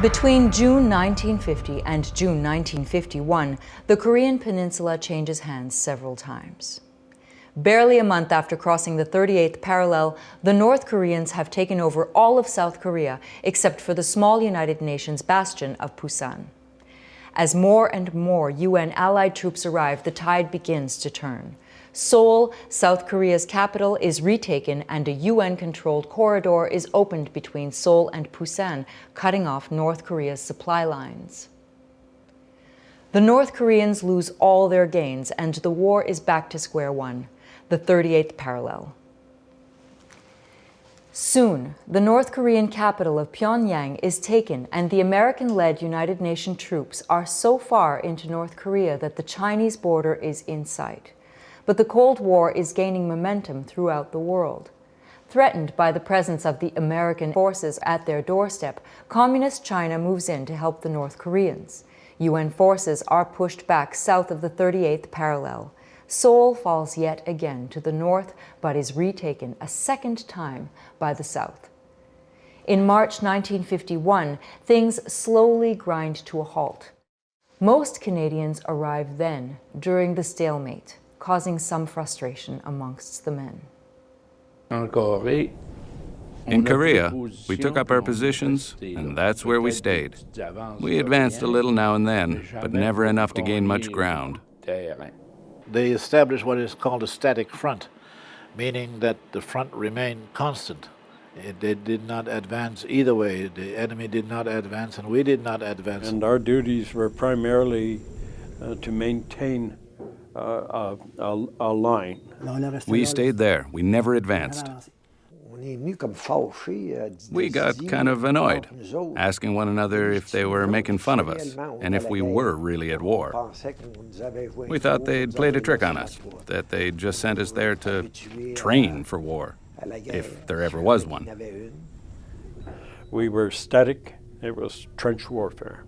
Between June 1950 and June 1951, the Korean peninsula changes hands several times. Barely a month after crossing the 38th parallel, the North Koreans have taken over all of South Korea except for the small United Nations bastion of Busan. As more and more UN allied troops arrive, the tide begins to turn. Seoul, South Korea's capital, is retaken and a UN-controlled corridor is opened between Seoul and Busan, cutting off North Korea's supply lines. The North Koreans lose all their gains and the war is back to square one, the 38th parallel. Soon, the North Korean capital of Pyongyang is taken and the American-led United Nations troops are so far into North Korea that the Chinese border is in sight. But the Cold War is gaining momentum throughout the world. Threatened by the presence of the American forces at their doorstep, Communist China moves in to help the North Koreans. UN forces are pushed back south of the 38th parallel. Seoul falls yet again to the north, but is retaken a second time by the south. In March 1951, things slowly grind to a halt. Most Canadians arrive then, during the stalemate, causing some frustration amongst the men. In Korea, we took up our positions, and that's where we stayed. We advanced a little now and then, but never enough to gain much ground. They established what is called a static front, meaning that the front remained constant. They did not advance either way. The enemy did not advance, and we did not advance. And our duties were primarily to maintain a line. We stayed there. We never advanced. We got kind of annoyed, asking one another if they were making fun of us, and if we were really at war. We thought they'd played a trick on us, that they'd just sent us there to train for war, if there ever was one. We were static. It was trench warfare.